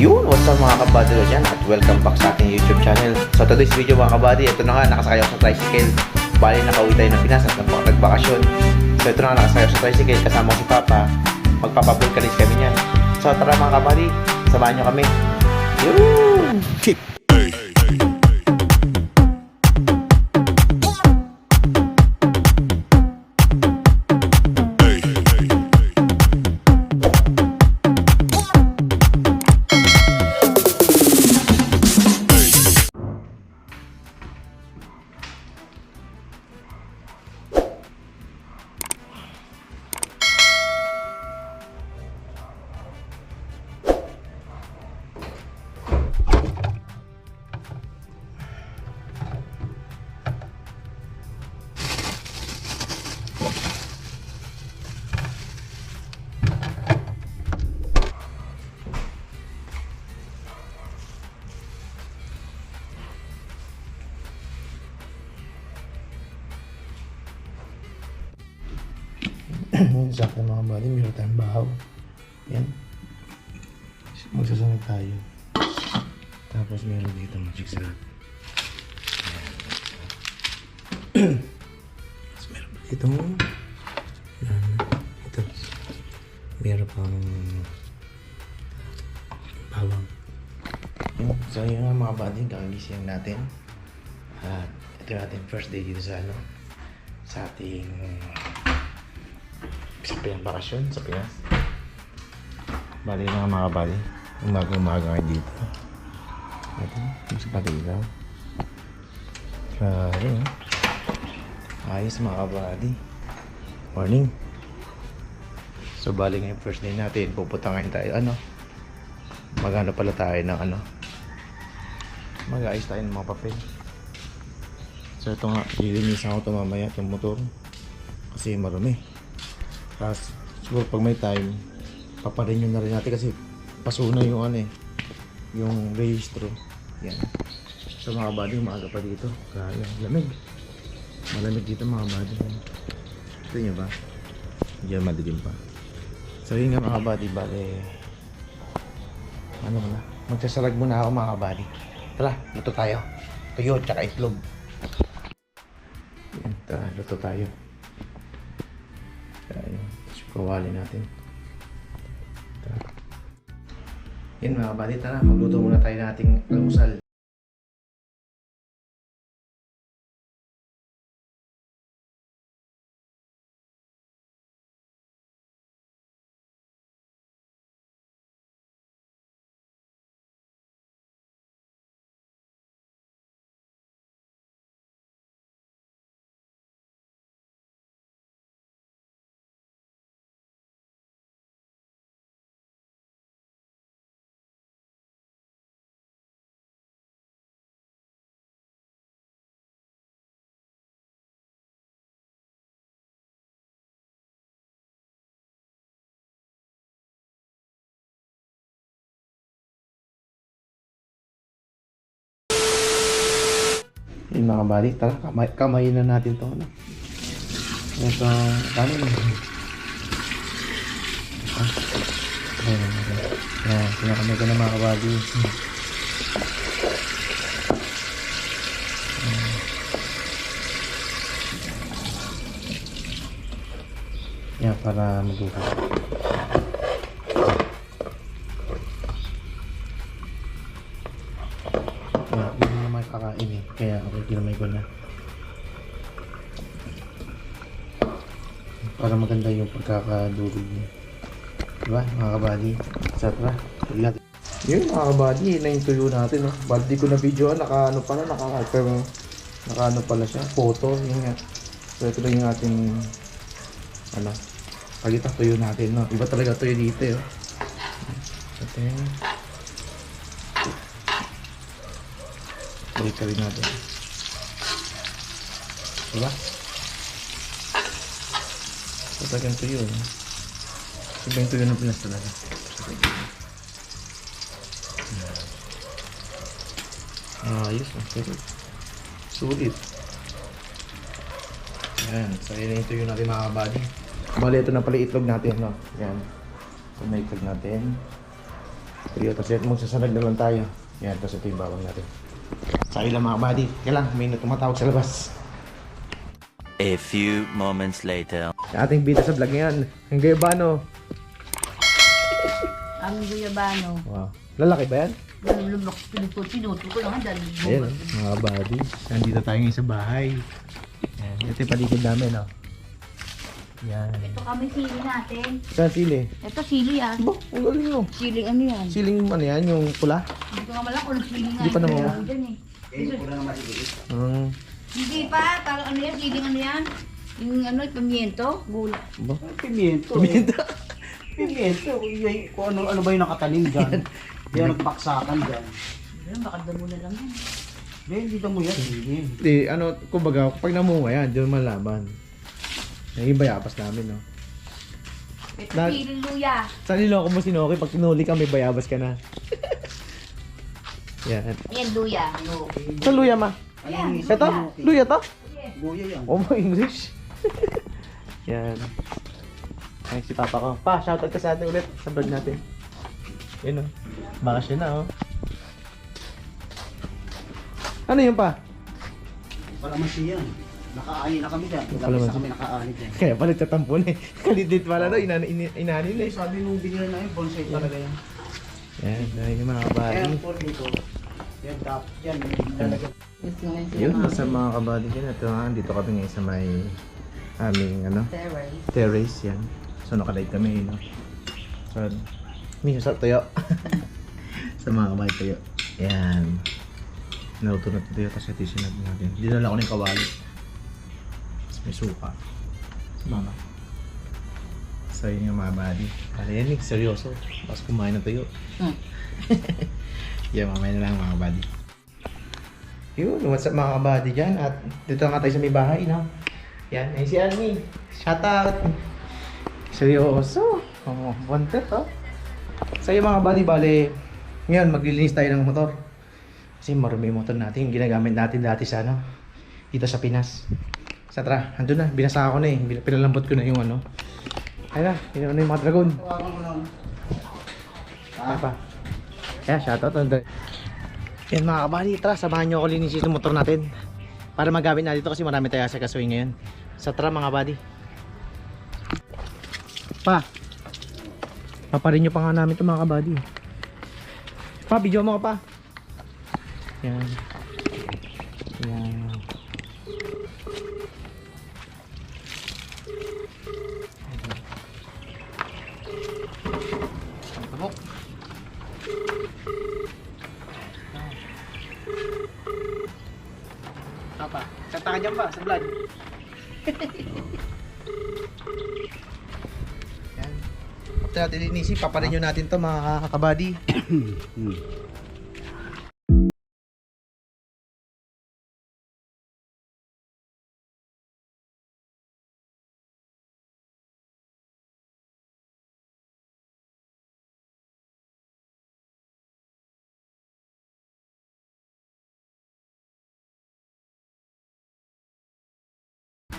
Yun, what's up mga kabady ko dyan at welcome back sa ating YouTube channel. So today's video mga kabady, ito na nga, nakasakay ako sa tricycle. Bali nakauwi tayo ng Pinas at nagbakasyon. So ito na nga, nakasakay ako sa tricycle kasama ko si Papa. Magpapavulcanize kami niyan. So tara mga kabady, samahan nyo kami. Yun! Keep! Sa akin mga buddy, meron tayong bahaw. Yan. Magsasunod tayo. Tapos meron dito magic sarap. Tapos meron pa dito. Ito. Meron pang bawang. So yun nga mga buddy, kagising natin. At ito natin first day dito sa sa ating bakasyon sa Pinas. Bali na mga kabali. Umaga ngayon dito. Ito, mas paligaw. Yun. Ayos mga kabali. Morning. So bali ngayon first day natin. Pupunta ngayon tayo. Magano pala tayo ng mag-ayos tayo ng mga papel. So ito nga, lilinisan ko ito mamaya itong motor. Kasi marumi. Tapos siguro pag may time paparenew na rin natin kasi paso na yung yung registro. Yan. So mga buddy, umaga pa dito. Kaya lamig. Malamig dito mga buddy. Ito nyo ba? Diyan madilim pa. So yun nga mga buddy, bale magsasalag muna ako mga buddy. Tara, luto tayo. Tuyo, tsaka itlog. Yan, tara, luto tayo. Kawali natin. Yan mga buddy, tara, magluto muna tayo nating almusal. Yung mga buddy, tara, kamayin na natin ito. Ito, kanin. Ayan, sinakamay ko na mga buddy. Yan, para magugas. Kakain kaya okay, kinamay ko na para maganda yung pagkakadurog niya, diba mga kabady? Satra, yun mga kabady, yun na yung tuyo natin. Bali ko na video, naka pala siya, photo, yun nga. So ito na yung ating pagitang tuyo natin, iba talaga tuyo dito ito yung balik ka rin natin, diba? So talagang tuyo, iba yung tuyo ng Pinas talaga. Ayos, sulit. Yan, so yun yung tuyo natin mga kabady. Bali ito na pala itlog natin, yan. So may itlog natin. Tuyo, tapos magsasanag na lang tayo. Yan, tapos ito yung bawang natin. Sa ilang mga buddy. Kaya lang, may tumatawag sa labas. A few moments later. Ating bida sa vlog ngayon. Ang gayabano. Ang guyabano. Wow. Lalaki ba yan? Lulubok, pinuto ko lang dahil. Ayan, mga buddy. Nandito tayo ngayon sa bahay. Ayan, ito yung paligid namin, no? Yan. Ito kami sili natin. Saan sili? Ito sili ah. Ba, ang galing mo. Sili ano yan? Siling ano yan, yung pula? Hindi ko nga malaki kung sili nga. Hindi pa naman. Ano dyan eh. Hindi pa, parang ano yan, siling ano yan? Yung ano, pimiento, gula. Ba? Pimiento. Pimienta. Pimiento. Kung ano ba yung nakatanim dyan. Yan ang paksakan dyan. Ayun, baka damo na lang yan. Hindi mo yan. Hindi. Hindi, ano, kumbaga, kapag namunga yan, diyan malaman. Yung bayabas namin, no? Ito Na- sili luya. Sa niloko mo si Noki, pag tinuli ka, may bayabas ka na. Yan. Ayan, luya. Sa luya, ma? Ayan. Ito? Luya to? Buya yan. Oh, mo English. Yan. Ay, si Papa ko. Pa, shoutout ka sa atin ulit sa vlog natin. Yun, oh. Bakasyon na, oh. Ano yun, pa? Kalamansi yan. Nakaani na kami dyan. Labis Kalamansi. na kami nakaani dyan. Kaya pala tatampo na eh. Kalidit pala daw, inanin eh. Sabi nung binila na yun, bonsai talaga yan. Yan, dahil yung mga kabady. Kaya po dito. Yan, tap. Yan. Talaga. Yun, sa mga kabady dyan. Ito nga, dito kami ngayon sa may aming, ano, terrace yan. So, nakalight kami, no? So, may sa tuyo. Sa mga kabady tuyo. Yan. Naluto na tuyo, tapos ito yung sinabi natin. Dinala ko na yung kawali. Tapos may suka. Mama. So, yun yung mga buddy. Ano yan eh, seryoso. Tapos kumain ng tuyo. Yan, mamaya na lang mga buddy. Yun, what's up mga kabady dyan? At dito nga tayo sa may bahay, no? Yan, ay si Annie. Shout out! Seryoso? Oh, buntet, oh. So yung mga buddy, bale, ngayon maglilinis tayo ng motor. Kasi marumi yung motor natin, yung ginagamit natin dati sa ano, dito sa Pinas. Sa tara, andun na, binasa ko na eh. Pinalambot ko na yung ano. Ayun na, yun na yung mga dragon. Tawagan mo lang. Ano pa? Kaya, shoutout. Yan mga kabali, tara, samahan nyo ako linisin yung motor natin. Para magamit na dito kasi marami tayo sa kasuhin ngayon. Sa tara mga buddy. Pa, paparin nyo pa nga namin ito mga kabady. Pa, video mo ka pa. Yan. Yan. Tabok. Apa? Santa ka dyan pa, sa vlog. Yan. After natin inisip, paparin nyo natin to mga kakabady.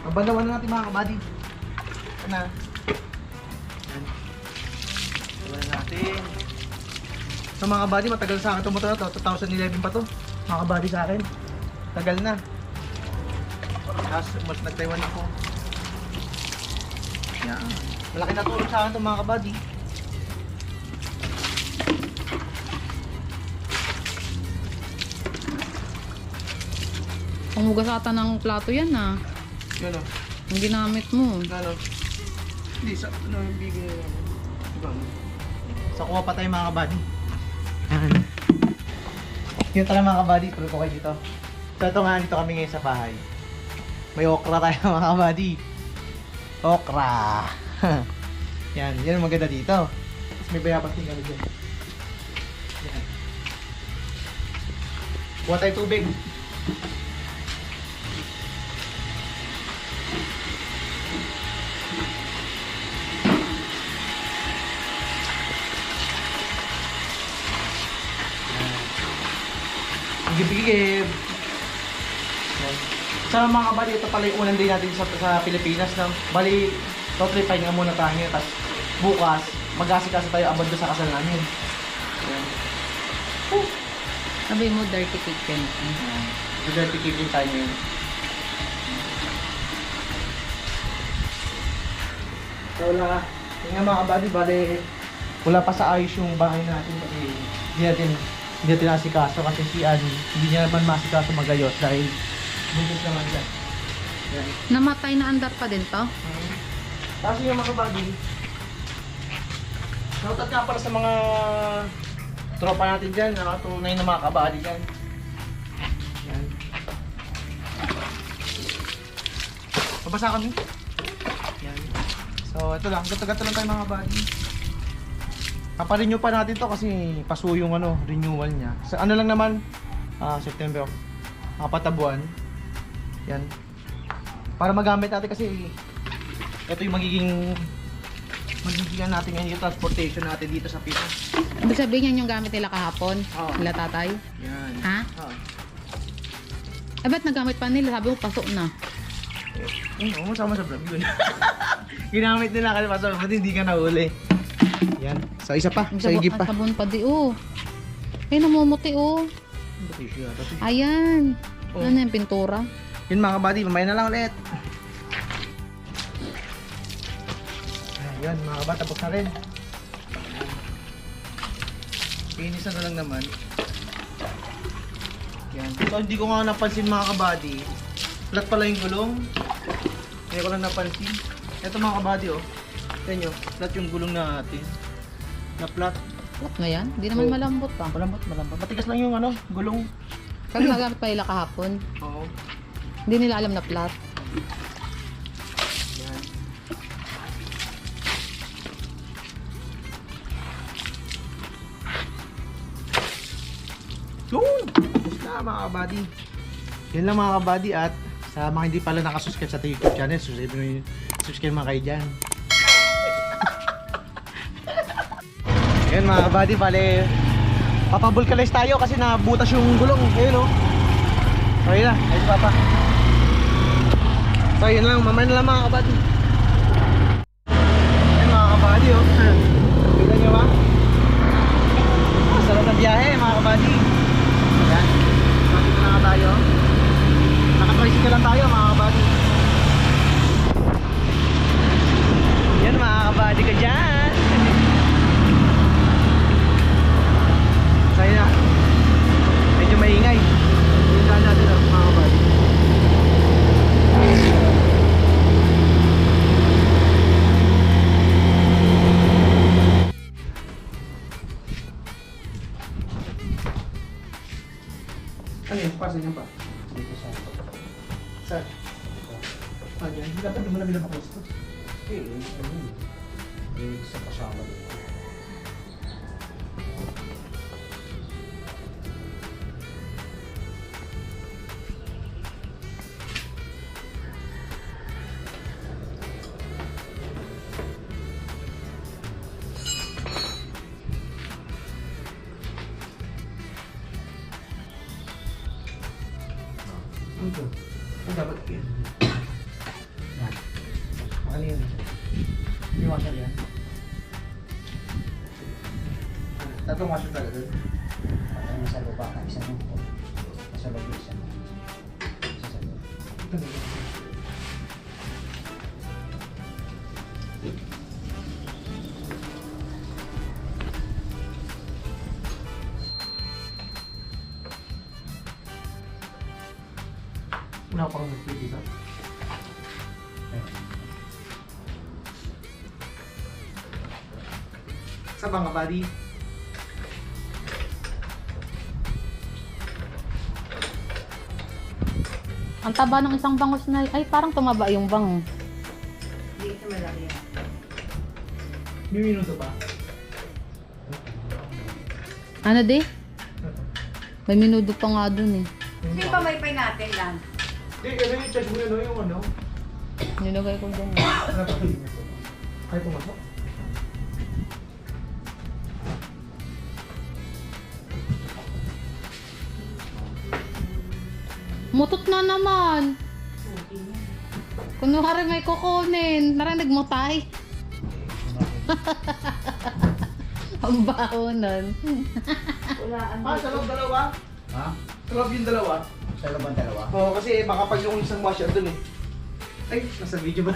Abalawan na natin mga kabady. Na. Yan. Abalawan natin. So mga kabady, matagal sa akin itong motor na to. 2011 pa to. Mga kabady sa akin. Tagal na. Tapos mas nag-Taiwan ako. Yan. Malaki na tulong sa akin itong mga kabady. Panghugas ata ng plato yan ah. Yun o. Yung ginamit mo. Ano? Hindi, sa ano yung bigay nyo? Diba? So kuha pa tayo mga kabady. Yan. Yun talaga mga kabady, tuloy ko kayo dito. So ito nga, dito kami ngayon sa bahay. May okra tayo mga kabady. Okra! Yan, yan ang maganda dito. Tapos may bayabas din kami dyan. Yan. Kuha tayo tubig. Gigib-gigib. Sa mga kabali, ito pala yung unang day natin sa Pilipinas. No? Bali, top 3 nga muna tayo. Tapos bukas, mag-asikasa tayo abad sa kasal namin. Yan. Sabi mo, dirty kitchen. Dirty kitchen tayo ngayon. So wala, yung nga mga kabady, bale, wala pa sa ayos yung bahay natin kasi hindi natin asikaso kasi si Ann, hindi niya naman masikaso magayos dahil buntis naman siya. Yan. Namatay na andar pa din to. Tapos yung mga kabady, shoutout nga pala sa mga tropa natin dyan, nakatunay na mga kabady dyan. Yan. Mabasa kami. Yan. So, ito lang. Gato-gato lang tayo mga buddy. Paparenew pa natin to kasi paso yung renewal niya. Sa ano lang naman, September, 4 na buwan. Yan. Para magamit natin kasi ito yung magiging natin ngayon yung transportation natin dito sa Pinas. Ibig sabihin yan yung gamit nila kahapon? Oo. Nila tatay? Yan. Ha? Oh. Eh, ba't nagamit pa nila? Sabi mo, pasok na. Oo, sama sa vlog yun. Ginamit nila kasi pasok, buti hindi ka nahuli. Yan. So, isa pa. Sa higip pa. Sabon pa di, oh. Eh, namumuti, oh. Ayan. Oh. Ano yung pintura? Yun mga kabady, mamaya na lang ulit. Ayan mga kabady, tapos na rin. Finish na lang naman. Yan. So hindi ko nga napansin mga kabady. Flat pala yung gulong. Hindi ko lang napansin. Ito mga kabady oh. Tignan nyo, flat yung gulong natin. Na flat. What na yan? Hindi naman Oh. malambot pa. Malambot. Matigas lang yung gulong. Kasi nagamit pa nila kahapon. Oo. Hindi nila alam na flat. Yan. Yun! Tapos na mga kabady. Yan lang mga kabady at sa mga hindi pala nakasubscribe sa ating YouTube channel, subscribe mga kayo dyan. Yan mga kabady, bale papabulkalize tayo kasi nabutas yung gulong. Ayun o. So yun na, ayun papa. So yun lang, mamaya na lang mga kabady. Yan mga kabady o. Kita nyo ba? Sarap na biyahe mga kabady. Yan, bakit na nga tayo. Naka-tricycle lang tayo mga kabady. Yan mga kabady ka dyan. So yun na. Medyo maingay. Yung daan natin mga kabady. Ano yun? Pasan niya pa? Dito sa... Saan? Ah, dyan. Hindi dapat naman namin napakulis ito. Sa kasama dito. Ito. Ang dapat yan. Yan. Ano yan? May washer yan. Tatlong washer talaga doon. Patay sa lupa ka, isa mo po. Sa loob isa mo. Isa sa loob. Wala pa akong nag-play dito. Sa mga buddy. Ang taba ng isang bangus na, ay parang tumaba yung bango. Hindi ito malaki yan. May minuto ba? Ano di? May minudo pa nga dun eh. Sino pa may pay natin lang? Hindi, ano yung charge mo na yung ano? Nilagay ko dun. Ano pa? Kahit pumasok? Mutot na naman. Kunwari may kukunin. Narinig mo tay. Ang baho nun. Sa loob dalawa? Ha? Sa loob yung dalawa? Sa loob ang dalawa? Oo, kasi baka pag yung isang washer dun eh. Ay, nasa video ba?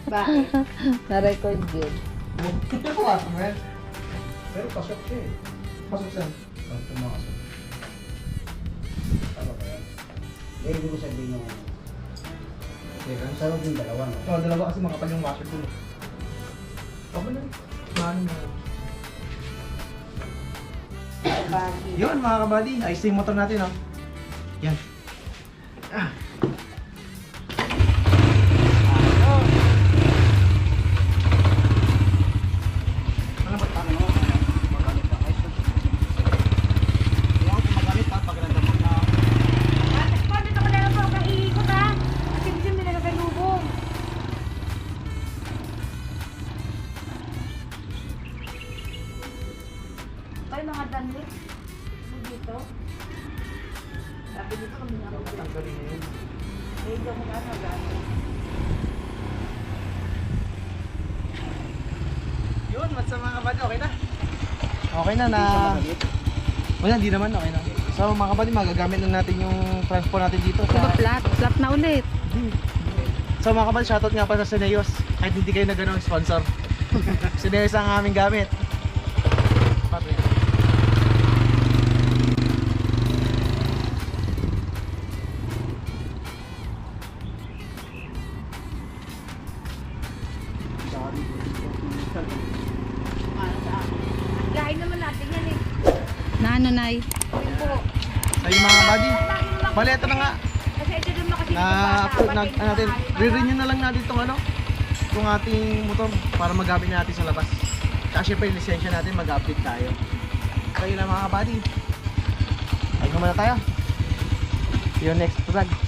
Bakit? Na-record yun. Pumasok mo yan. Pero pasok siya eh. Pasok saan? Pag pumasok. Tama ba yan? Eh, hindi ko sabihin yung... Teka. Sa loob yung dalawa, no? Oo, dalawa kasi makapal yung washer dun eh. Ako na. Mano na. Yun mga kabady, ayos na yung motor natin oh. Yan. Ah. Ano ba? Ano? Magamit ka. Ayos na. Kaya ako magamit ha, pag nandapot na... Bakit dito ko na lang po kaikot ha? Kasi hindi may nagagalubong. Ay, mga danlit. Dito. Sabi dito kami nga mag Tanggalin na yun. dito ko nga nag-ano. Yun, what's up mga kabady, okay na? Okay na na... Wala, hindi naman, okay na. So mga kabady, magagamit na natin yung transport natin dito. Diba flat? Flat na ulit. So mga kabady, shoutout nga pa sa Sineos. Kahit hindi kayo nag-ano sponsor. Sineos ang aming gamit. Papi. Gahin naman natin yan eh. Na ano, Nay? Yun po. So yung mga kabady, bali ito na nga. Kasi ito din kasi Na-upload na natin. Re-renew na lang natin itong ano, itong ating motor para magamit natin sa labas. Tsaka syempre yung lisensya natin, mag-update tayo. So yun lang mga kabady. Ayun muna tayo. See you next vlog.